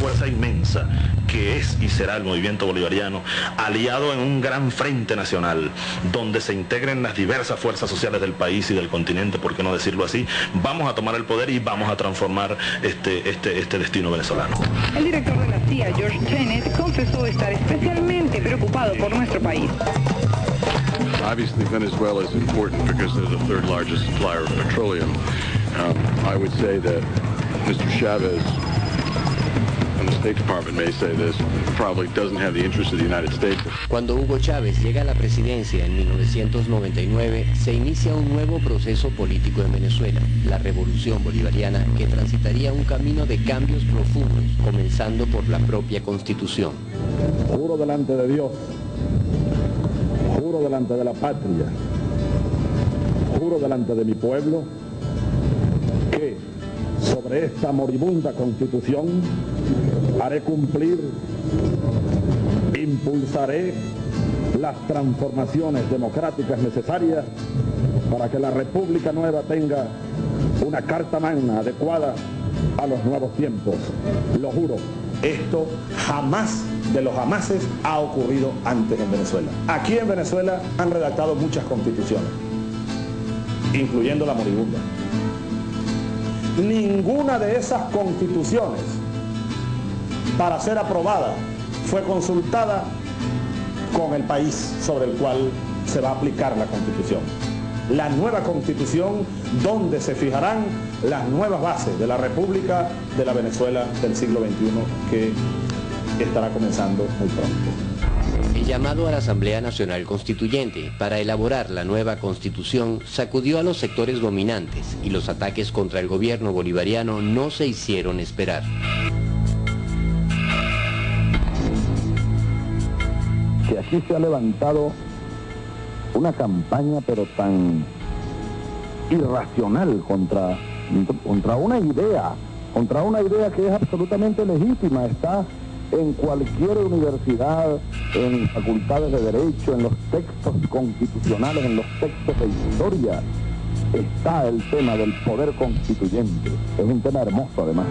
fuerza inmensa que es y será el movimiento bolivariano, aliado en un gran frente nacional, donde se integren las diversas fuerzas sociales del país y del continente, por qué no decirlo así, vamos a tomar el poder y vamos a transformar este destino venezolano. El director de la CIA, George Tenet, confesó estar especialmente preocupado por nuestro país. Obviously, Venezuela is important because they're the third largest supplier of petroleum. I would say that Mr. Chavez, and the State Department may say this, probably doesn't have the interest of the United States. Cuando Hugo Chávez llega a la presidencia en 1999, se inicia un nuevo proceso político en Venezuela, la Revolución Bolivariana, que transitaría un camino de cambios profundos, comenzando por la propia Constitución. Juro delante de Dios, juro delante de la patria, juro delante de mi pueblo, que sobre esta moribunda Constitución haré cumplir, impulsaré las transformaciones democráticas necesarias para que la República Nueva tenga una carta magna adecuada a los nuevos tiempos. Lo juro. Esto jamás de los jamases ha ocurrido antes en Venezuela. Aquí en Venezuela han redactado muchas constituciones, incluyendo la moribunda. Ninguna de esas constituciones, para ser aprobada, fue consultada con el país sobre el cual se va a aplicar la Constitución. La nueva Constitución, donde se fijarán las nuevas bases de la República de la Venezuela del siglo XXI, que estará comenzando muy pronto. El llamado a la Asamblea Nacional Constituyente para elaborar la nueva Constitución sacudió a los sectores dominantes y los ataques contra el gobierno bolivariano no se hicieron esperar. Que aquí se ha levantado una campaña pero tan irracional contra una idea que es absolutamente legítima, está en cualquier universidad, en facultades de derecho, en los textos constitucionales, en los textos de historia, está el tema del poder constituyente. Es un tema hermoso además.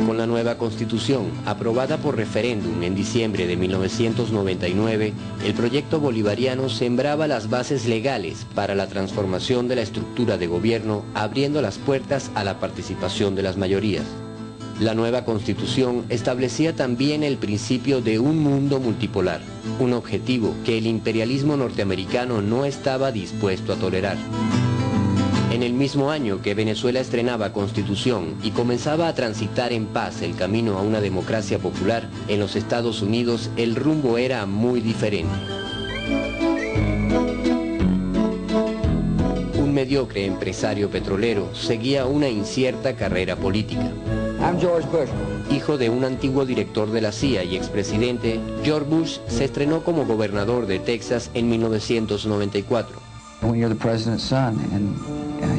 Con la nueva Constitución, aprobada por referéndum en diciembre de 1999, el proyecto bolivariano sembraba las bases legales para la transformación de la estructura de gobierno, abriendo las puertas a la participación de las mayorías. La nueva Constitución establecía también el principio de un mundo multipolar, un objetivo que el imperialismo norteamericano no estaba dispuesto a tolerar. En el mismo año que Venezuela estrenaba Constitución y comenzaba a transitar en paz el camino a una democracia popular, en los Estados Unidos el rumbo era muy diferente. Un mediocre empresario petrolero seguía una incierta carrera política. I'm George Bush. Hijo de un antiguo director de la CIA y expresidente, George Bush se estrenó como gobernador de Texas en 1994. When you're the president's son and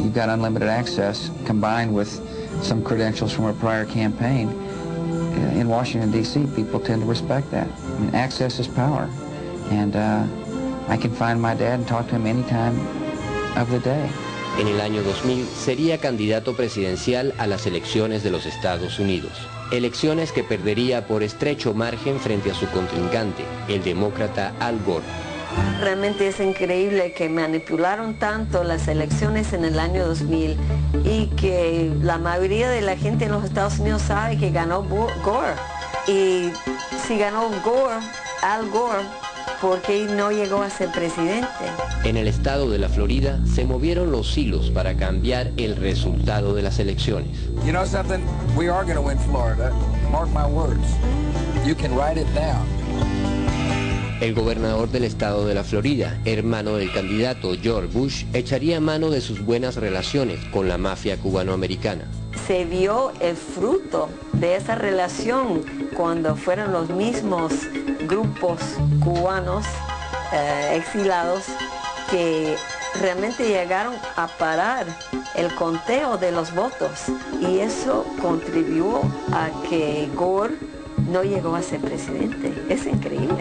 you've got unlimited access combined with some credentials from a prior campaign, in Washington, D.C., people tend to respect that. I mean, access is power. And I can find my dad and talk to him any time of the day. En el año 2000 sería candidato presidencial a las elecciones de los Estados Unidos. Elecciones que perdería por estrecho margen frente a su contrincante, el demócrata Al Gore. Realmente es increíble que manipularon tanto las elecciones en el año 2000 y que la mayoría de la gente en los Estados Unidos sabe que ganó Gore. Y si ganó Gore, Al Gore, ¿por qué no llegó a ser presidente? En el estado de la Florida se movieron los hilos para cambiar el resultado de las elecciones. You know something? We are going to win Florida. Mark my words. You can write it down. El gobernador del estado de la Florida, hermano del candidato George Bush, echaría mano de sus buenas relaciones con la mafia cubanoamericana. Se vio el fruto de esa relación cuando fueron los mismos grupos cubanos exilados que realmente llegaron a parar el conteo de los votos, y eso contribuyó a que Gore no llegó a ser presidente. Es increíble.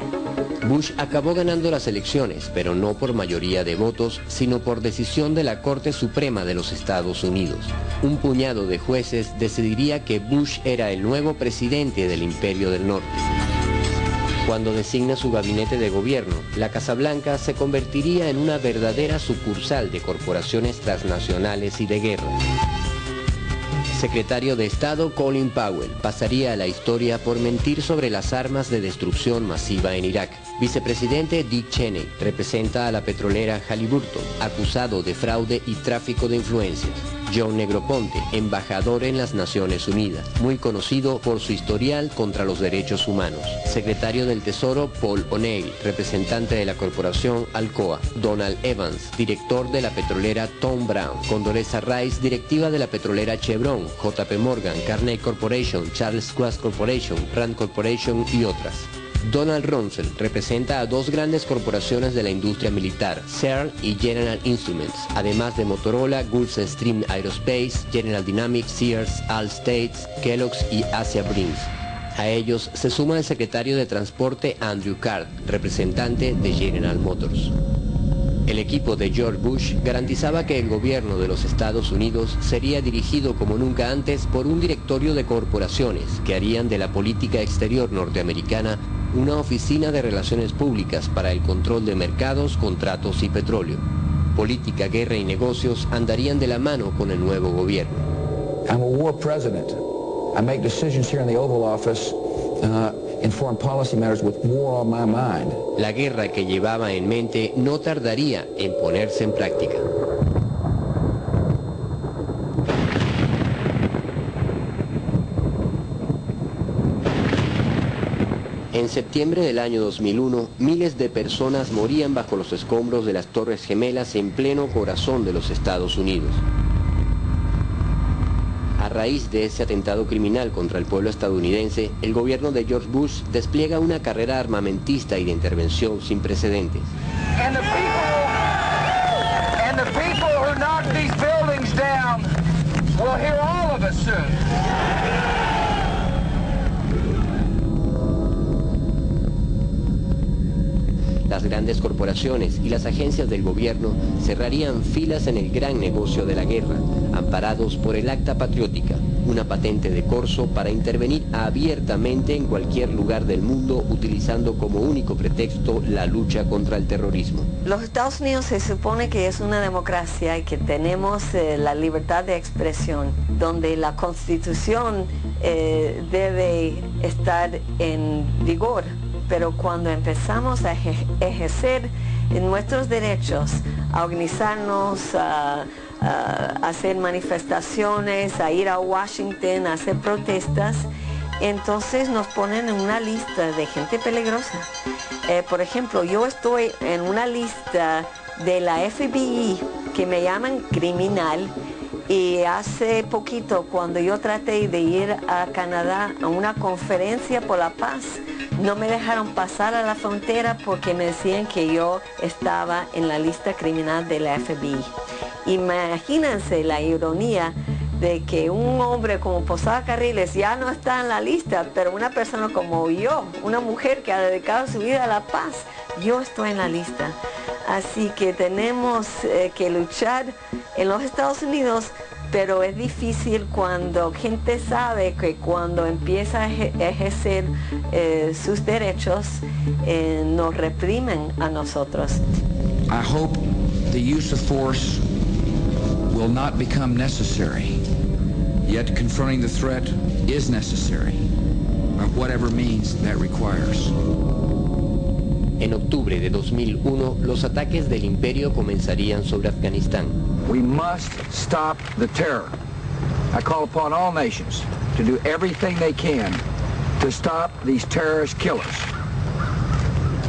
Bush acabó ganando las elecciones, pero no por mayoría de votos, sino por decisión de la Corte Suprema de los Estados Unidos. Un puñado de jueces decidiría que Bush era el nuevo presidente del Imperio del Norte. Cuando designa su gabinete de gobierno, la Casa Blanca se convertiría en una verdadera sucursal de corporaciones transnacionales y de guerra. Secretario de Estado Colin Powell pasaría a la historia por mentir sobre las armas de destrucción masiva en Irak. Vicepresidente Dick Cheney representa a la petrolera Halliburton, acusado de fraude y tráfico de influencias. John Negroponte, embajador en las Naciones Unidas, muy conocido por su historial contra los derechos humanos. Secretario del Tesoro Paul O'Neill, representante de la corporación Alcoa. Donald Evans, director de la petrolera Tom Brown. Condoleezza Rice, directiva de la petrolera Chevron, JP Morgan, Carnegie Corporation, Charles Schwab Corporation, Rand Corporation y otras. Donald Rumsfeld representa a dos grandes corporaciones de la industria militar, CERN y General Instruments, además de Motorola, Gulfstream Aerospace, General Dynamics, Sears, Allstate, Kellogg's y Asia Brinks. A ellos se suma el secretario de Transporte Andrew Card, representante de General Motors. El equipo de George Bush garantizaba que el gobierno de los Estados Unidos sería dirigido como nunca antes por un directorio de corporaciones que harían de la política exterior norteamericana una oficina de relaciones públicas para el control de mercados, contratos y petróleo. Política, guerra y negocios andarían de la mano con el nuevo gobierno. I'm a war president. I make decisions here in the Oval Office in foreign policy matters with war on my mind. La guerra que llevaba en mente no tardaría en ponerse en práctica. En septiembre del año 2001, miles de personas morían bajo los escombros de las Torres Gemelas en pleno corazón de los Estados Unidos. A raíz de ese atentado criminal contra el pueblo estadounidense, el gobierno de George Bush despliega una carrera armamentista y de intervención sin precedentes. And the people who knock these buildings down will hear all of us soon. Las grandes corporaciones y las agencias del gobierno cerrarían filas en el gran negocio de la guerra, amparados por el Acta Patriótica, una patente de corso para intervenir abiertamente en cualquier lugar del mundo utilizando como único pretexto la lucha contra el terrorismo. Los Estados Unidos se supone que es una democracia y que tenemos la libertad de expresión, donde la Constitución debe estar en vigor. Pero cuando empezamos a ejercer nuestros derechos, a organizarnos, a hacer manifestaciones, a ir a Washington, a hacer protestas, entonces nos ponen en una lista de gente peligrosa. Por ejemplo, yo estoy en una lista de la FBI que me llaman criminal. Y hace poquito, cuando yo traté de ir a Canadá a una conferencia por la paz, no me dejaron pasar a la frontera porque me decían que yo estaba en la lista criminal de la FBI. Imagínense la ironía de que un hombre como Posada Carriles ya no está en la lista, pero una persona como yo, una mujer que ha dedicado su vida a la paz, yo estoy en la lista. Así que tenemos que luchar en los Estados Unidos, pero es difícil cuando gente sabe que cuando empieza a ejercer sus derechos, nos reprimen a nosotros. I hope the use of force will not become necessary, yet confronting the threat is necessary, by whatever means that requires. En octubre de 2001, los ataques del imperio comenzarían sobre Afganistán. We must stop the terror. I call upon all nations to do everything they can to stop these terrorist killers.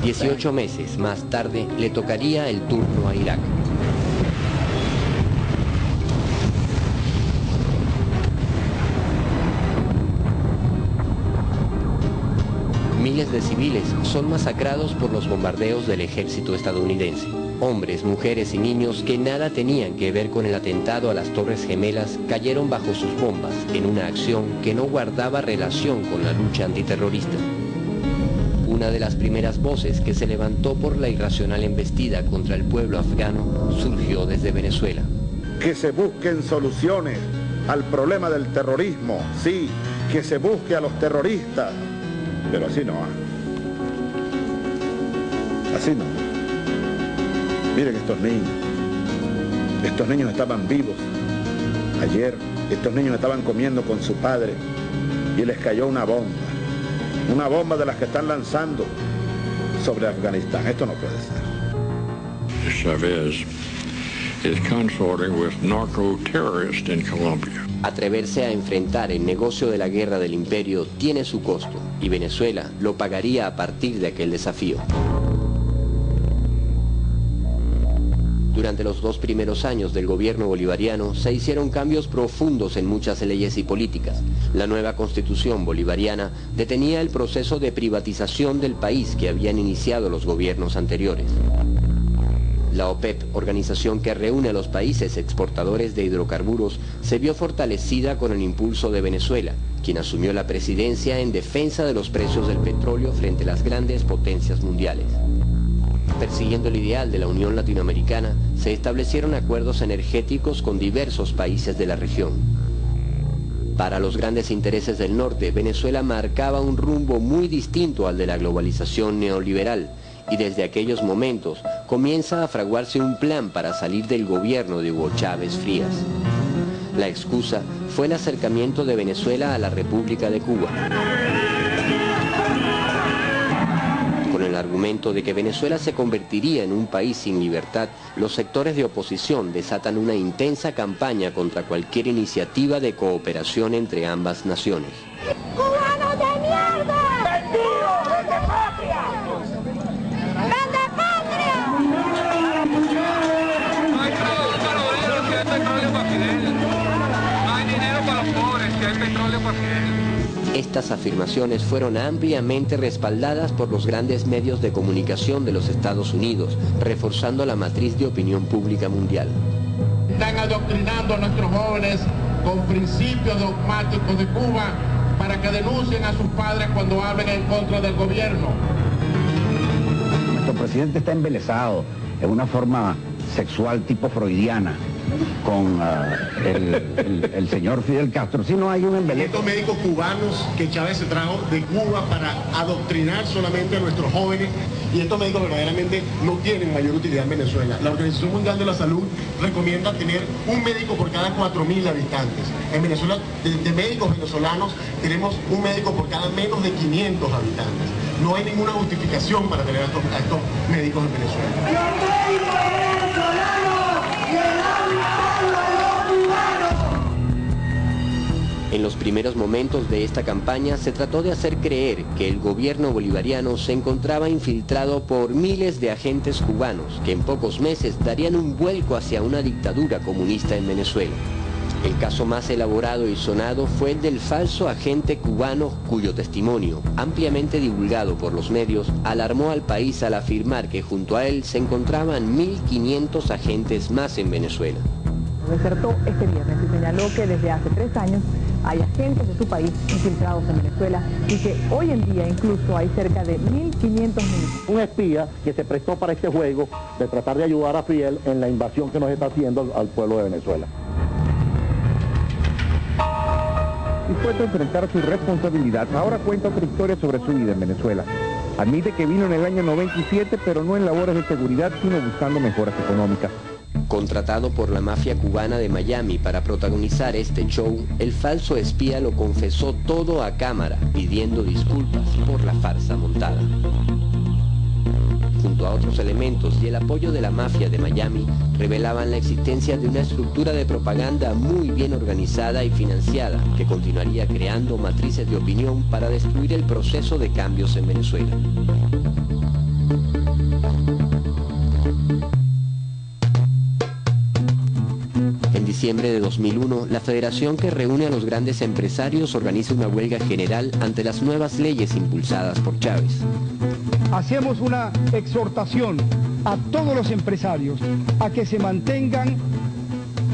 18 meses más tarde, le tocaría el turno a Irak. Miles de civiles son masacrados por los bombardeos del ejército estadounidense. Hombres, mujeres y niños que nada tenían que ver con el atentado a las Torres Gemelas cayeron bajo sus bombas en una acción que no guardaba relación con la lucha antiterrorista. Una de las primeras voces que se levantó por la irracional embestida contra el pueblo afgano surgió desde Venezuela. Que se busquen soluciones al problema del terrorismo, sí, que se busque a los terroristas, pero así no. Así no. Miren estos niños estaban vivos ayer, estos niños estaban comiendo con su padre y les cayó una bomba de las que están lanzando sobre Afganistán. Esto no puede ser. Chavez is consorting with narco-terrorists in Colombia. Atreverse a enfrentar el negocio de la guerra del imperio tiene su costo y Venezuela lo pagaría a partir de aquel desafío. Durante los 2 primeros años del gobierno bolivariano se hicieron cambios profundos en muchas leyes y políticas. La nueva constitución bolivariana detenía el proceso de privatización del país que habían iniciado los gobiernos anteriores. La OPEP, organización que reúne a los países exportadores de hidrocarburos, se vio fortalecida con el impulso de Venezuela, quien asumió la presidencia en defensa de los precios del petróleo frente a las grandes potencias mundiales. Persiguiendo el ideal de la Unión Latinoamericana, se establecieron acuerdos energéticos con diversos países de la región. Para los grandes intereses del norte, Venezuela marcaba un rumbo muy distinto al de la globalización neoliberal, y desde aquellos momentos comienza a fraguarse un plan para salir del gobierno de Hugo Chávez Frías. La excusa fue el acercamiento de Venezuela a la República de Cuba. Con el argumento de que Venezuela se convertiría en un país sin libertad, los sectores de oposición desatan una intensa campaña contra cualquier iniciativa de cooperación entre ambas naciones. ¡Cubanos de mierda! ¡Vendidos! ¡Vende patria! ¡Vende patria! No hay trabajo para los obreros, que hay petróleo para Fidel. No hay dinero para los pobres, que hay petróleo para Fidel. Estas afirmaciones fueron ampliamente respaldadas por los grandes medios de comunicación de los Estados Unidos, reforzando la matriz de opinión pública mundial. Están adoctrinando a nuestros jóvenes con principios dogmáticos de Cuba para que denuncien a sus padres cuando hablen en contra del gobierno. Nuestro presidente está embelesado en una forma sexual tipo freudiana con el señor Fidel Castro. Si no hay un embeleso. Estos médicos cubanos que Chávez se trajo de Cuba para adoctrinar solamente a nuestros jóvenes, y estos médicos verdaderamente no tienen mayor utilidad en Venezuela. La Organización Mundial de la Salud recomienda tener un médico por cada 4.000 habitantes. En Venezuela, de médicos venezolanos, tenemos un médico por cada menos de 500 habitantes. No hay ninguna justificación para tener a estos médicos en Venezuela. En los primeros momentos de esta campaña se trató de hacer creer que el gobierno bolivariano se encontraba infiltrado por miles de agentes cubanos que en pocos meses darían un vuelco hacia una dictadura comunista en Venezuela. El caso más elaborado y sonado fue el del falso agente cubano cuyo testimonio, ampliamente divulgado por los medios, alarmó al país al afirmar que junto a él se encontraban 1.500 agentes más en Venezuela. Desertó este viernes y señaló que desde hace 3 años hay agentes de su país infiltrados en Venezuela y que hoy en día incluso hay cerca de 1.500 militares. Un espía que se prestó para este juego de tratar de ayudar a Fidel en la invasión que nos está haciendo al pueblo de Venezuela. Dispuesto a enfrentar su responsabilidad, ahora cuenta otra historia sobre su vida en Venezuela. Admite que vino en el año 97, pero no en labores de seguridad, sino buscando mejoras económicas. Contratado por la mafia cubana de Miami para protagonizar este show, el falso espía lo confesó todo a cámara, pidiendo disculpas por la farsa montada. Junto a otros elementos y el apoyo de la mafia de Miami, revelaban la existencia de una estructura de propaganda muy bien organizada y financiada, que continuaría creando matrices de opinión para destruir el proceso de cambios en Venezuela. En diciembre de 2001, la federación que reúne a los grandes empresarios organiza una huelga general ante las nuevas leyes impulsadas por Chávez. Hacemos una exhortación a todos los empresarios a que se mantengan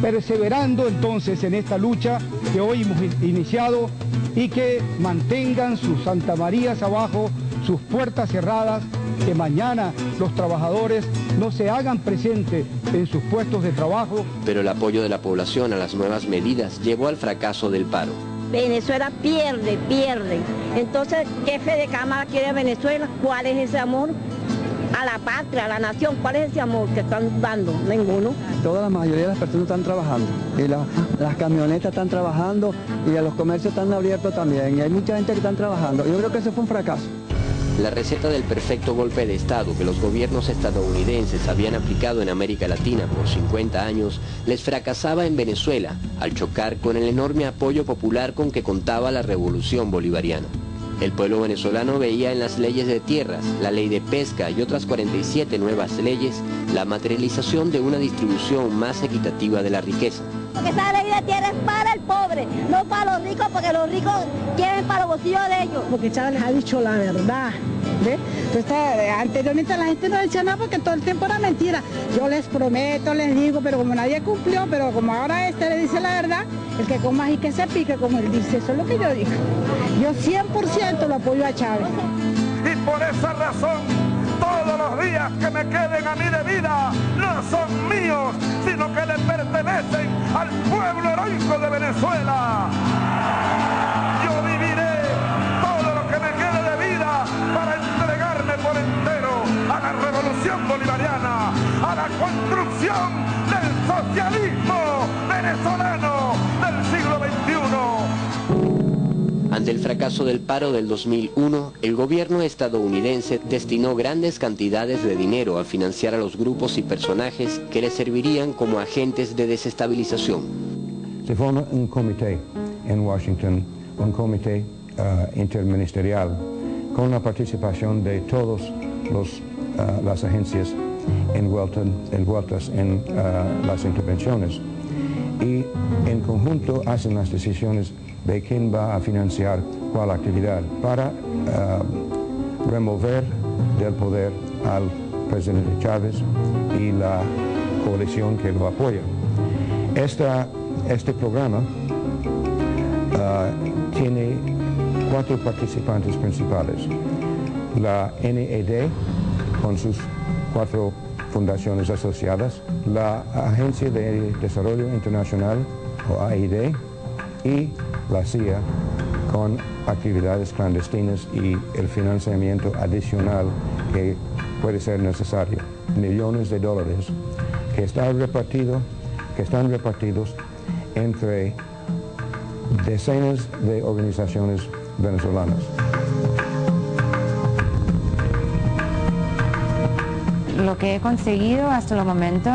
perseverando entonces en esta lucha que hoy hemos iniciado y que mantengan sus Santa Marías abajo, sus puertas cerradas, que mañana los trabajadores no se hagan presentes en sus puestos de trabajo. Pero el apoyo de la población a las nuevas medidas llevó al fracaso del paro. Venezuela pierde. Entonces, ¿qué fe de cámara quiere Venezuela? ¿Cuál es ese amor a la patria, a la nación? ¿Cuál es ese amor que están dando? Ninguno. Toda la mayoría de las personas están trabajando y las camionetas están trabajando y los comercios están abiertos también y hay mucha gente que están trabajando. Yo creo que ese fue un fracaso. La receta del perfecto golpe de Estado que los gobiernos estadounidenses habían aplicado en América Latina por 50 años les fracasaba en Venezuela al chocar con el enorme apoyo popular con que contaba la revolución bolivariana. El pueblo venezolano veía en las leyes de tierras, la ley de pesca y otras 47 nuevas leyes la materialización de una distribución más equitativa de la riqueza. Porque esa ley de tierra es para el pobre, no para los ricos, porque los ricos quieren para los bolsillos de ellos. Porque Chávez les ha dicho la verdad, ¿ve? Entonces, anteriormente la gente no decía nada porque todo el tiempo era mentira. Yo les prometo, les digo, pero como nadie cumplió, pero como ahora le dice la verdad, el que coma y que se pique, como él dice, eso es lo que yo digo. Yo 100% lo apoyo a Chávez. Y por esa razón, todos los días que me queden a mí de vida no son míos, sino que le pertenecen al pueblo heroico de Venezuela. Yo viviré todo lo que me quede de vida para entregarme por entero a la revolución bolivariana, a la construcción del socialismo venezolano del siglo XXI. Ante el fracaso del paro del 2001, el gobierno estadounidense destinó grandes cantidades de dinero a financiar a los grupos y personajes que le servirían como agentes de desestabilización. Se forma un comité en Washington, un comité interministerial, con la participación de todas las agencias envueltas en las intervenciones. Y en conjunto hacen las decisiones de quién va a financiar cuál actividad para remover del poder al presidente Chávez y la coalición que lo apoya. Este programa tiene 4 participantes principales. La NED con sus 4 fundaciones asociadas, la Agencia de Desarrollo Internacional o AID y la CIA con actividades clandestinas y el financiamiento adicional que puede ser necesario. Millones de dólares que están repartidos entre decenas de organizaciones venezolanas. Lo que he conseguido hasta el momento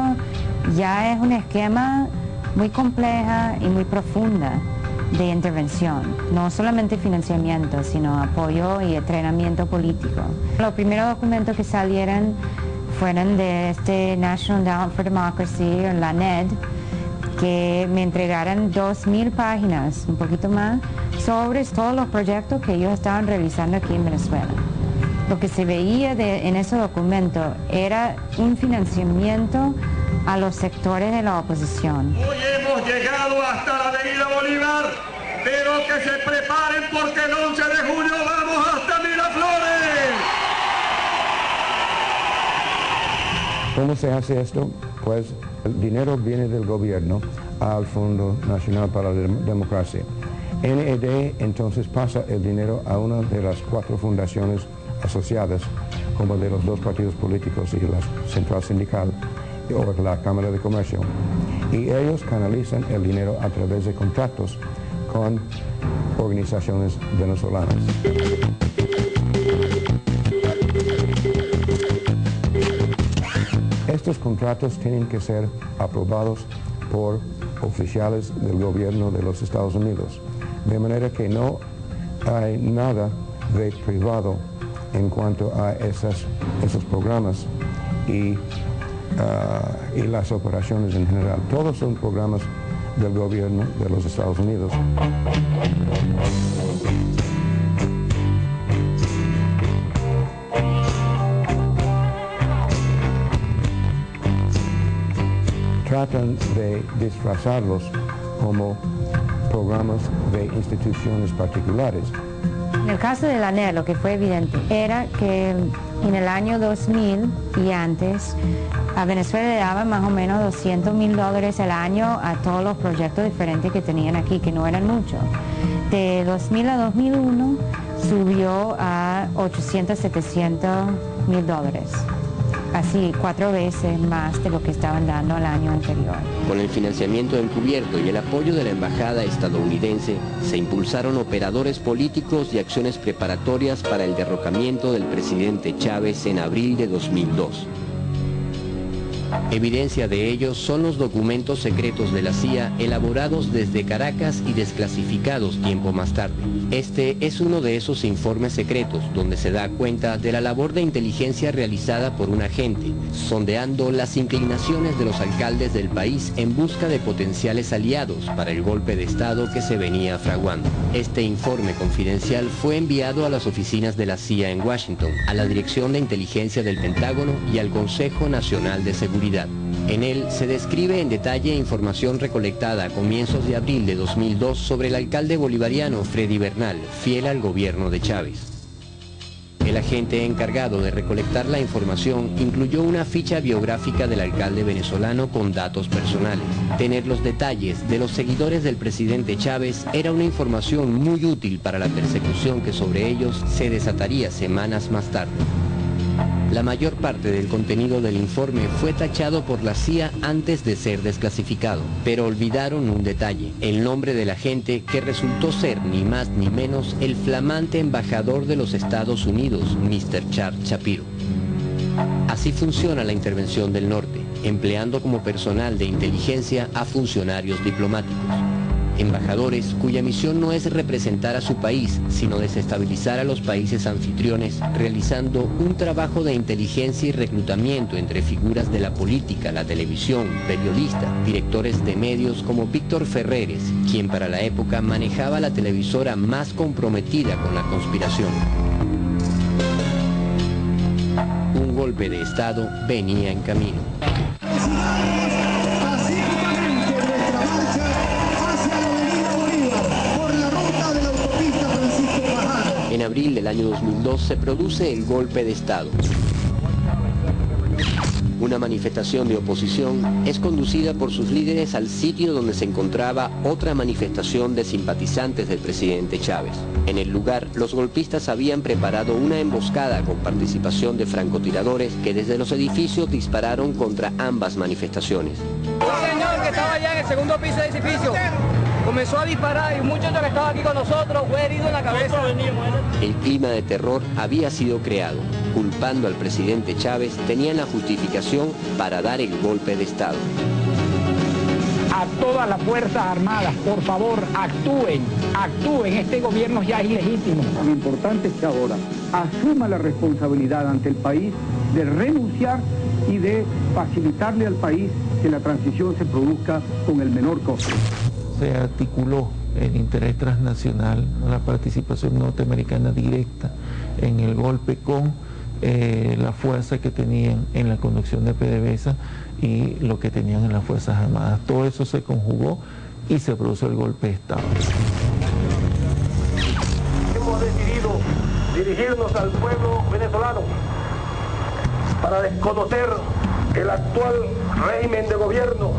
ya es un esquema muy compleja y muy profunda de intervención, no solamente financiamiento, sino apoyo y entrenamiento político. Los primeros documentos que salieron fueron de este National Endowment for Democracy, la NED, que me entregaron 2,000 páginas, un poquito más, sobre todos los proyectos que ellos estaban realizando aquí en Venezuela. Lo que se veía en ese documento era un financiamiento a los sectores de la oposición. Hoy hemos llegado hasta la avenida Bolívar, pero que se preparen porque el 11 de junio vamos hasta Miraflores. ¿Cómo se hace esto? Pues el dinero viene del gobierno al Fondo Nacional para la Democracia. NED entonces pasa el dinero a una de las 4 fundaciones asociadas, como de los 2 partidos políticos y la Central Sindical o la Cámara de Comercio. Y ellos canalizan el dinero a través de contratos con organizaciones venezolanas. Estos contratos tienen que ser aprobados por oficiales del gobierno de los Estados Unidos, de manera que no hay nada de privado en cuanto a esos programas y las operaciones en general. Todos son programas del gobierno de los Estados Unidos. disfrazarlos como programas de instituciones particulares. En el caso del ANER, lo que fue evidente era que en el año 2000 y antes, a Venezuela le daban más o menos $200,000 al año a todos los proyectos diferentes que tenían aquí, que no eran muchos. De 2000 a 2001 subió a $800, $700,000. Así 4 veces más de lo que estaban dando al año anterior. Con el financiamiento encubierto y el apoyo de la embajada estadounidense, se impulsaron operadores políticos y acciones preparatorias para el derrocamiento del presidente Chávez en abril de 2002. Evidencia de ello son los documentos secretos de la CIA elaborados desde Caracas y desclasificados tiempo más tarde. Este es uno de esos informes secretos donde se da cuenta de la labor de inteligencia realizada por un agente, sondeando las inclinaciones de los alcaldes del país en busca de potenciales aliados para el golpe de Estado que se venía fraguando. Este informe confidencial fue enviado a las oficinas de la CIA en Washington, a la Dirección de Inteligencia del Pentágono y al Consejo Nacional de Seguridad. En él se describe en detalle información recolectada a comienzos de abril de 2002 sobre el alcalde bolivariano Freddy Bernal, fiel al gobierno de Chávez. El agente encargado de recolectar la información incluyó una ficha biográfica del alcalde venezolano con datos personales. Tener los detalles de los seguidores del presidente Chávez era una información muy útil para la persecución que sobre ellos se desataría semanas más tarde. La mayor parte del contenido del informe fue tachado por la CIA antes de ser desclasificado, pero olvidaron un detalle, el nombre del agente que resultó ser ni más ni menos el flamante embajador de los Estados Unidos, Mr. Charles Shapiro. Así funciona la intervención del norte, empleando como personal de inteligencia a funcionarios diplomáticos. Embajadores cuya misión no es representar a su país, sino desestabilizar a los países anfitriones, realizando un trabajo de inteligencia y reclutamiento entre figuras de la política, la televisión, periodistas, directores de medios como Víctor Ferreres, quien para la época manejaba la televisora más comprometida con la conspiración. Un golpe de Estado venía en camino. En abril del año 2002 se produce el golpe de Estado. Una manifestación de oposición es conducida por sus líderes al sitio donde se encontraba otra manifestación de simpatizantes del presidente Chávez. En el lugar, los golpistas habían preparado una emboscada con participación de francotiradores que desde los edificios dispararon contra ambas manifestaciones. Un señor que estaba allá en el segundo piso del edificio comenzó a disparar y un muchacho que estaba aquí con nosotros fue herido en la cabeza. El clima de terror había sido creado. Culpando al presidente Chávez, tenían la justificación para dar el golpe de Estado. A todas las Fuerzas Armadas, por favor, actúen, este gobierno ya es ilegítimo. Lo importante es que ahora asuma la responsabilidad ante el país de renunciar y de facilitarle al país que la transición se produzca con el menor costo. Se articuló el interés transnacional, la participación norteamericana directa en el golpe con la fuerza que tenían en la conducción de PDVSA y lo que tenían en las Fuerzas Armadas. Todo eso se conjugó y se produjo el golpe de Estado. Hemos decidido dirigirnos al pueblo venezolano para desconocer el actual régimen de gobierno